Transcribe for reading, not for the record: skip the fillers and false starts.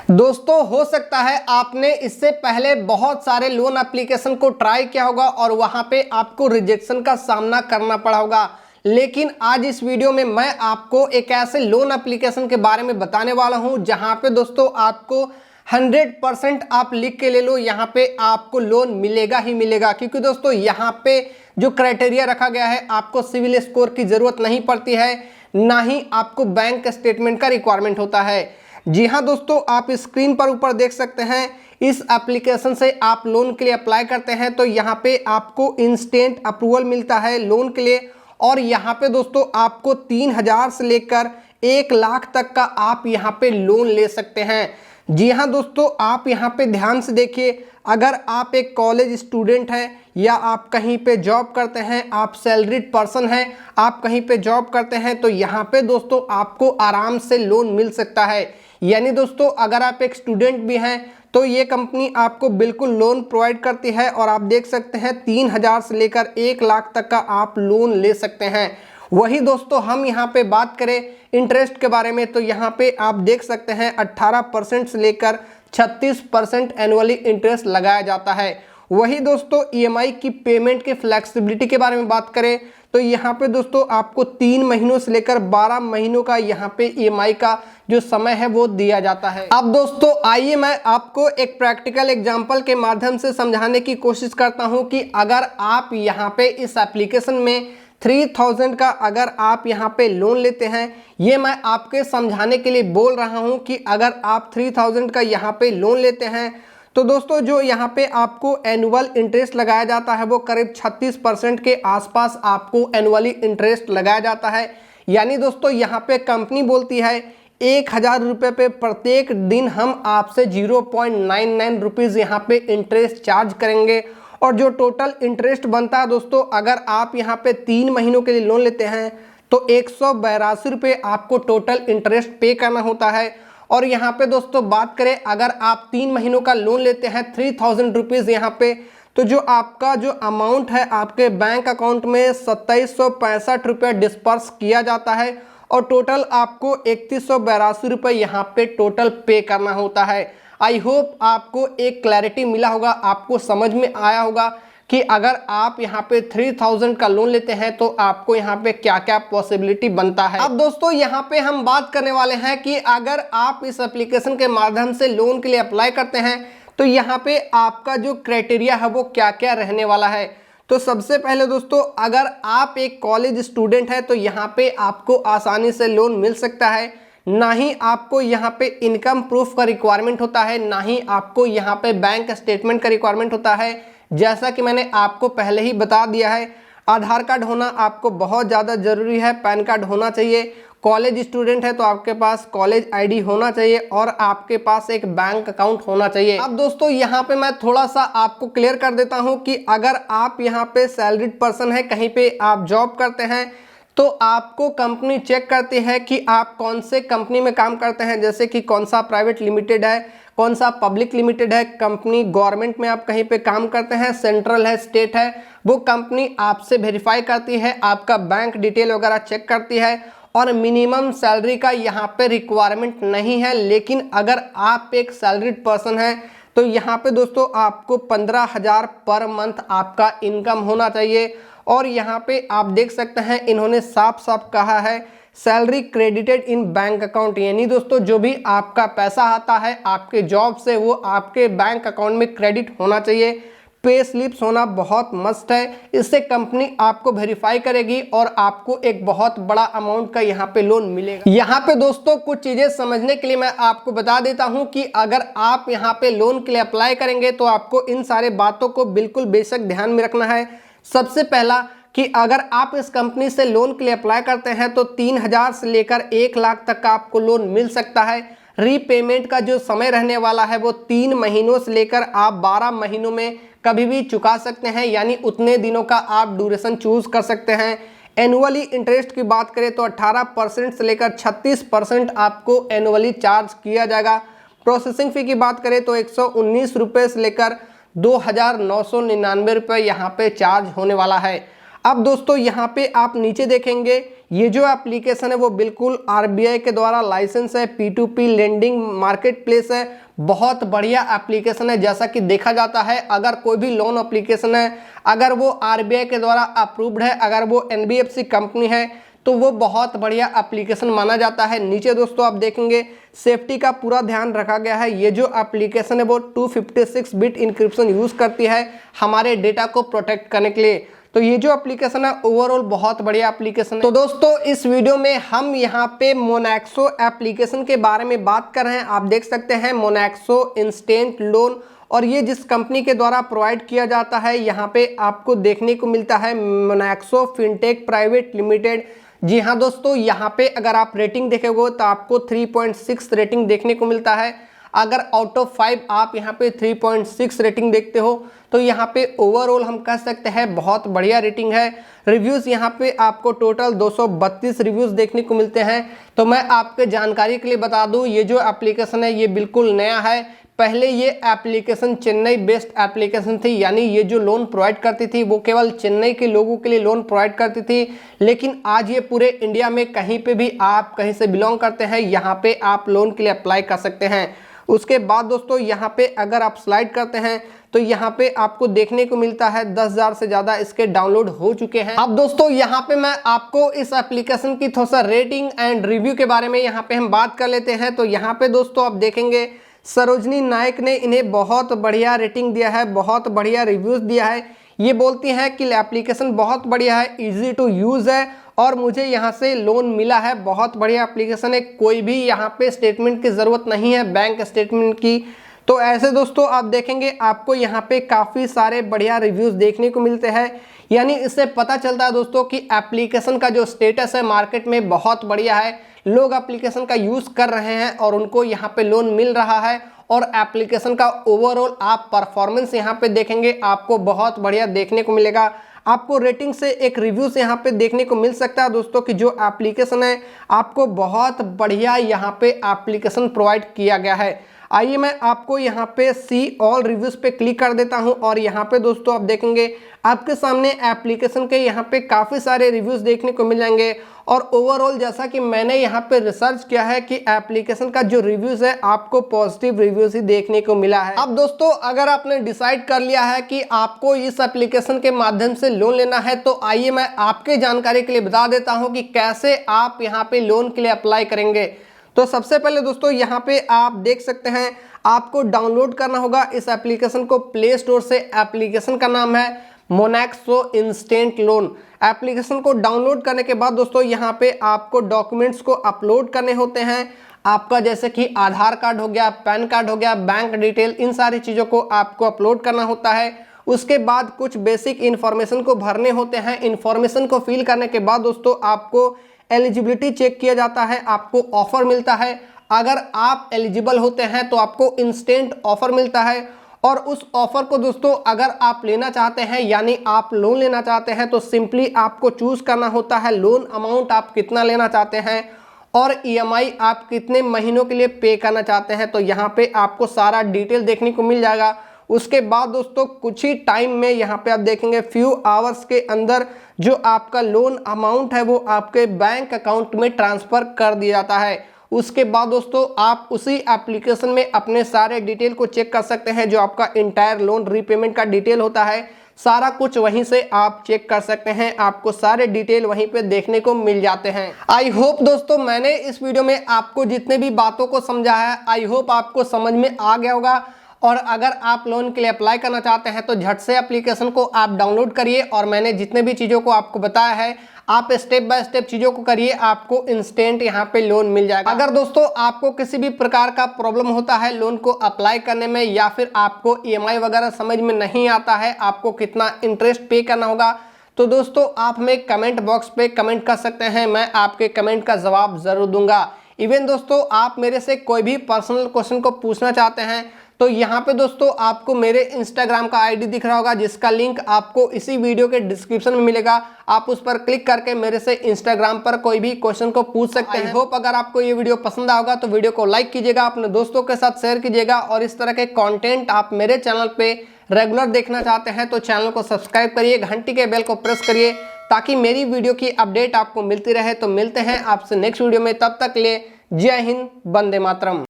दोस्तों हो सकता है आपने इससे पहले बहुत सारे लोन एप्लीकेशन को ट्राई किया होगा और वहां पे आपको रिजेक्शन का सामना करना पड़ा होगा। लेकिन आज इस वीडियो में मैं आपको एक ऐसे लोन एप्लीकेशन के बारे में बताने वाला हूं जहां पे दोस्तों आपको 100% आप लिख के ले लो, यहाँ पे आपको लोन मिलेगा ही मिलेगा। क्योंकि दोस्तों यहाँ पे जो क्राइटेरिया रखा गया है, आपको सिविल स्कोर की जरूरत नहीं पड़ती है, ना ही आपको बैंक स्टेटमेंट का रिक्वायरमेंट होता है। जी हाँ दोस्तों, आप स्क्रीन पर ऊपर देख सकते हैं, इस एप्लीकेशन से आप लोन के लिए अप्लाई करते हैं तो यहाँ पे आपको इंस्टेंट अप्रूवल मिलता है लोन के लिए। और यहाँ पे दोस्तों आपको 3000 से लेकर 1 लाख तक का आप यहाँ पे लोन ले सकते हैं। जी हाँ दोस्तों, आप यहाँ पे ध्यान से देखिए, अगर आप एक कॉलेज स्टूडेंट हैं या आप कहीं पे जॉब करते हैं, आप सैलरीड पर्सन हैं, आप कहीं पे जॉब करते हैं, तो यहाँ पे दोस्तों आपको आराम से लोन मिल सकता है। यानी दोस्तों अगर आप एक स्टूडेंट भी हैं तो ये कंपनी आपको बिल्कुल लोन प्रोवाइड करती है। और आप देख सकते हैं 3000 से लेकर 1 लाख तक का आप लोन ले सकते हैं। वही दोस्तों हम यहाँ पे बात करें इंटरेस्ट के बारे में, तो यहाँ पे आप देख सकते हैं 18% से लेकर 36% एनुअली इंटरेस्ट लगाया जाता है। वही दोस्तों ईएमआई की पेमेंट की फ्लेक्सिबिलिटी के बारे में बात करें तो यहाँ पे दोस्तों आपको 3 महीनों से लेकर 12 महीनों का यहाँ पे ईएमआई का जो समय है वो दिया जाता है। अब दोस्तों आइए मैं आपको एक प्रैक्टिकल एग्जांपल के माध्यम से समझाने की कोशिश करता हूँ कि अगर आप यहाँ पे इस एप्लीकेशन में 3000 का अगर आप यहाँ पे लोन लेते हैं, ये मैं आपके समझाने के लिए बोल रहा हूँ कि अगर आप 3000 का यहाँ पे लोन लेते हैं तो दोस्तों जो यहाँ पे आपको एनुअल इंटरेस्ट लगाया जाता है वो करीब 36% के आसपास आपको एनुअली इंटरेस्ट लगाया जाता है। यानी दोस्तों यहाँ पे कंपनी बोलती है 1000 रुपये पे प्रत्येक दिन हम आपसे 0.99 रुपीज़ यहाँ पे इंटरेस्ट चार्ज करेंगे। और जो टोटल इंटरेस्ट बनता है दोस्तों, अगर आप यहाँ पे 3 महीनों के लिए लोन लेते हैं तो 182 रुपये आपको टोटल इंटरेस्ट पे करना होता है। और यहाँ पे दोस्तों बात करें, अगर आप 3 महीनों का लोन लेते हैं 3000 रुपीज़ यहाँ पे, तो जो आपका जो अमाउंट है आपके बैंक अकाउंट में 2765 रुपये डिस्पर्स किया जाता है और टोटल आपको 3182 रुपये यहाँ पे टोटल पे करना होता है। आई होप आपको एक क्लैरिटी मिला होगा, आपको समझ में आया होगा कि अगर आप यहाँ पे 3000 का लोन लेते हैं तो आपको यहाँ पे क्या क्या पॉसिबिलिटी बनता है। अब दोस्तों यहाँ पे हम बात करने वाले हैं कि अगर आप इस एप्लीकेशन के माध्यम से लोन के लिए अप्लाई करते हैं तो यहाँ पे आपका जो क्राइटेरिया है वो क्या क्या रहने वाला है। तो सबसे पहले दोस्तों अगर आप एक कॉलेज स्टूडेंट है तो यहाँ पे आपको आसानी से लोन मिल सकता है। ना ही आपको यहाँ पे इनकम प्रूफ का रिक्वायरमेंट होता है, ना ही आपको यहाँ पे बैंक स्टेटमेंट का रिक्वायरमेंट होता है। जैसा कि मैंने आपको पहले ही बता दिया है, आधार कार्ड होना आपको बहुत ज़्यादा ज़रूरी है, पैन कार्ड होना चाहिए। कॉलेज स्टूडेंट है तो आपके पास कॉलेज आईडी होना चाहिए और आपके पास एक बैंक अकाउंट होना चाहिए। अब दोस्तों यहाँ पे मैं थोड़ा सा आपको क्लियर कर देता हूँ कि अगर आप यहाँ पे सैलरीड पर्सन है, कहीं पे आप जॉब करते हैं, तो आपको कंपनी चेक करती है कि आप कौन से कंपनी में काम करते हैं, जैसे कि कौन सा प्राइवेट लिमिटेड है, कौन सा पब्लिक लिमिटेड है, कंपनी गवर्नमेंट में आप कहीं पे काम करते हैं, सेंट्रल है, स्टेट है, वो कंपनी आपसे वेरीफाई करती है, आपका बैंक डिटेल वगैरह चेक करती है। और मिनिमम सैलरी का यहाँ पे रिक्वायरमेंट नहीं है। लेकिन अगर आप एक सैलरीड पर्सन हैं तो यहाँ पे दोस्तों आपको 15,000 पर मंथ आपका इनकम होना चाहिए। और यहाँ पे आप देख सकते हैं इन्होंने साफ साफ कहा है salary credited in bank account, यानी दोस्तों जो भी आपका पैसा आता है आपके जॉब से वो आपके बैंक अकाउंट में क्रेडिट होना चाहिए। पे स्लिप्स होना बहुत मस्ट है, इससे कंपनी आपको वेरीफाई करेगी और आपको एक बहुत बड़ा अमाउंट का यहाँ पे लोन मिलेगा। यहाँ पे दोस्तों कुछ चीजें समझने के लिए मैं आपको बता देता हूँ कि अगर आप यहाँ पे लोन के लिए अप्लाई करेंगे तो आपको इन सारे बातों को बिल्कुल बेशक ध्यान में रखना है। सबसे पहला कि अगर आप इस कंपनी से लोन के लिए अप्लाई करते हैं तो 3000 से लेकर 1 लाख तक का आपको लोन मिल सकता है। रीपेमेंट का जो समय रहने वाला है वो 3 महीनों से लेकर आप 12 महीनों में कभी भी चुका सकते हैं, यानी उतने दिनों का आप ड्यूरेशन चूज कर सकते हैं। एनुअली इंटरेस्ट की बात करें तो 18% से लेकर 36% आपको एनुअली चार्ज किया जाएगा। प्रोसेसिंग फी की बात करें तो 119 रुपये से लेकर 2999 रुपये यहाँ पे चार्ज होने वाला है। अब दोस्तों यहाँ पे आप नीचे देखेंगे ये जो एप्लीकेशन है वो बिल्कुल आरबीआई के द्वारा लाइसेंस है, P2P लेंडिंग मार्केट प्लेस है, बहुत बढ़िया एप्लीकेशन है। जैसा कि देखा जाता है अगर कोई भी लोन एप्लीकेशन है, अगर वो आरबीआई के द्वारा अप्रूव्ड है, अगर वो एनबीएफसी कंपनी है तो वो बहुत बढ़िया एप्लीकेशन माना जाता है। नीचे दोस्तों आप देखेंगे सेफ्टी का पूरा ध्यान रखा गया है। ये जो एप्लीकेशन है वो 256 बिट इंक्रिप्शन यूज करती है हमारे डेटा को प्रोटेक्ट करने के लिए। तो ये जो एप्लीकेशन है ओवरऑल बहुत बढ़िया एप्लीकेशन है। तो दोस्तों इस वीडियो में हम यहाँ पे मोनेक्सो एप्लीकेशन के बारे में बात कर रहे हैं। आप देख सकते हैं मोनेक्सो इंस्टेंट लोन, और ये जिस कंपनी के द्वारा प्रोवाइड किया जाता है यहाँ पे आपको देखने को मिलता है मोनेक्सो फिनटेक प्राइवेट लिमिटेड। जी हाँ दोस्तों, यहाँ पे अगर आप रेटिंग देखेंगे तो आपको 3.6 रेटिंग देखने को मिलता है। अगर आउट ऑफ 5 आप यहाँ पे 3.6 रेटिंग देखते हो तो यहाँ पे ओवरऑल हम कह सकते हैं बहुत बढ़िया रेटिंग है। रिव्यूज़ यहाँ पे आपको टोटल 232 रिव्यूज़ देखने को मिलते हैं। तो मैं आपके जानकारी के लिए बता दूँ, ये जो एप्लीकेशन है ये बिल्कुल नया है। पहले ये एप्लीकेशन चेन्नई बेस्ड एप्लीकेशन थी, यानी ये जो लोन प्रोवाइड करती थी वो केवल चेन्नई के लोगों के लिए लोन प्रोवाइड करती थी। लेकिन आज ये पूरे इंडिया में कहीं पे भी आप कहीं से बिलोंग करते हैं यहाँ पे आप लोन के लिए अप्लाई कर सकते हैं। उसके बाद दोस्तों यहाँ पे अगर आप स्लाइड करते हैं तो यहाँ पे आपको देखने को मिलता है 10,000 से ज़्यादा इसके डाउनलोड हो चुके हैं। अब दोस्तों यहाँ पे मैं आपको इस एप्लीकेशन की थोड़ा सा रेटिंग एंड रिव्यू के बारे में यहाँ पे हम बात कर लेते हैं। तो यहाँ पे दोस्तों आप देखेंगे सरोजनी नायक ने इन्हें बहुत बढ़िया रेटिंग दिया है, बहुत बढ़िया रिव्यूज़ दिया है। ये बोलती हैं कि एप्लीकेशन बहुत बढ़िया है, इजी टू यूज़ है और मुझे यहाँ से लोन मिला है। बहुत बढ़िया एप्लीकेशन है, कोई भी यहाँ पे स्टेटमेंट की ज़रूरत नहीं है, बैंक स्टेटमेंट की। तो ऐसे दोस्तों आप देखेंगे आपको यहाँ पे काफ़ी सारे बढ़िया रिव्यूज़ देखने को मिलते हैं। यानी इससे पता चलता है दोस्तों कि एप्लीकेशन का जो स्टेटस है मार्केट में बहुत बढ़िया है, लोग एप्लीकेशन का यूज़ कर रहे हैं और उनको यहाँ पे लोन मिल रहा है। और एप्लीकेशन का ओवरऑल आप परफॉर्मेंस यहाँ पे देखेंगे आपको बहुत बढ़िया देखने को मिलेगा। आपको रेटिंग से एक रिव्यू से यहाँ पे देखने को मिल सकता है दोस्तों कि जो एप्लीकेशन है आपको बहुत बढ़िया यहाँ पे एप्लीकेशन प्रोवाइड किया गया है। आइए मैं आपको यहाँ पे सी ऑल रिव्यूज़ पे क्लिक कर देता हूँ और यहाँ पे दोस्तों आप देखेंगे आपके सामने एप्लीकेशन के यहाँ पे काफ़ी सारे रिव्यूज़ देखने को मिल जाएंगे। और ओवरऑल जैसा कि मैंने यहाँ पे रिसर्च किया है कि एप्लीकेशन का जो रिव्यूज़ है आपको पॉजिटिव रिव्यूज़ ही देखने को मिला है। अब दोस्तों अगर आपने डिसाइड कर लिया है कि आपको इस एप्लीकेशन के माध्यम से लोन लेना है तो आइए मैं आपके जानकारी के लिए बता देता हूँ कि कैसे आप यहाँ पे लोन के लिए अप्लाई करेंगे। तो सबसे पहले दोस्तों यहाँ पे आप देख सकते हैं आपको डाउनलोड करना होगा इस एप्लीकेशन को प्ले स्टोर से। एप्लीकेशन का नाम है मोनेक्सो इंस्टेंट लोन। एप्लीकेशन को डाउनलोड करने के बाद दोस्तों यहाँ पे आपको डॉक्यूमेंट्स को अपलोड करने होते हैं। आपका जैसे कि आधार कार्ड हो गया, पैन कार्ड हो गया, बैंक डिटेल, इन सारी चीज़ों को आपको अपलोड करना होता है। उसके बाद कुछ बेसिक इन्फॉर्मेशन को भरने होते हैं। इन्फॉर्मेशन को फिल करने के बाद दोस्तों आपको एलिजिबिलिटी चेक किया जाता है, आपको ऑफर मिलता है। अगर आप एलिजिबल होते हैं तो आपको इंस्टेंट ऑफर मिलता है। और उस ऑफर को दोस्तों अगर आप लेना चाहते हैं यानी आप लोन लेना चाहते हैं तो सिंपली आपको चूज करना होता है लोन अमाउंट आप कितना लेना चाहते हैं और ईएमआई आप कितने महीनों के लिए पे करना चाहते हैं। तो यहाँ पे आपको सारा डिटेल देखने को मिल जाएगा। उसके बाद दोस्तों कुछ ही टाइम में यहाँ पे आप देखेंगे फ्यू आवर्स के अंदर जो आपका लोन अमाउंट है वो आपके बैंक अकाउंट में ट्रांसफ़र कर दिया जाता है। उसके बाद दोस्तों आप उसी एप्लीकेशन में अपने सारे डिटेल को चेक कर सकते हैं। जो आपका इंटायर लोन रीपेमेंट का डिटेल होता है सारा कुछ वहीं से आप चेक कर सकते हैं, आपको सारे डिटेल वहीं पे देखने को मिल जाते हैं। आई होप दोस्तों मैंने इस वीडियो में आपको जितने भी बातों को समझाया है आई होप आपको समझ में आ गया होगा। और अगर आप लोन के लिए अप्लाई करना चाहते हैं तो झट से एप्लीकेशन को आप डाउनलोड करिए और मैंने जितने भी चीज़ों को आपको बताया है आप स्टेप बाय स्टेप चीज़ों को करिए, आपको इंस्टेंट यहाँ पे लोन मिल जाएगा। अगर दोस्तों आपको किसी भी प्रकार का प्रॉब्लम होता है लोन को अप्लाई करने में या फिर आपको ईएमआई वगैरह समझ में नहीं आता है, आपको कितना इंटरेस्ट पे करना होगा, तो दोस्तों आप हमें कमेंट बॉक्स पे कमेंट कर सकते हैं, मैं आपके कमेंट का जवाब ज़रूर दूंगा। इवन दोस्तों आप मेरे से कोई भी पर्सनल क्वेश्चन को पूछना चाहते हैं तो यहाँ पे दोस्तों आपको मेरे इंस्टाग्राम का आईडी दिख रहा होगा जिसका लिंक आपको इसी वीडियो के डिस्क्रिप्शन में मिलेगा। आप उस पर क्लिक करके मेरे से इंस्टाग्राम पर कोई भी क्वेश्चन को पूछ सकते हैं। आई होप अगर आपको ये वीडियो पसंद आएगा तो वीडियो को लाइक कीजिएगा, अपने दोस्तों के साथ शेयर कीजिएगा और इस तरह के कंटेंट आप मेरे चैनल पे रेगुलर देखना चाहते हैं तो चैनल को सब्सक्राइब करिए, घंटी के बेल को प्रेस करिए ताकि मेरी वीडियो की अपडेट आपको मिलती रहे। तो मिलते हैं आपसे नेक्स्ट वीडियो में, तब तक ले जय हिंद, वंदे मातरम।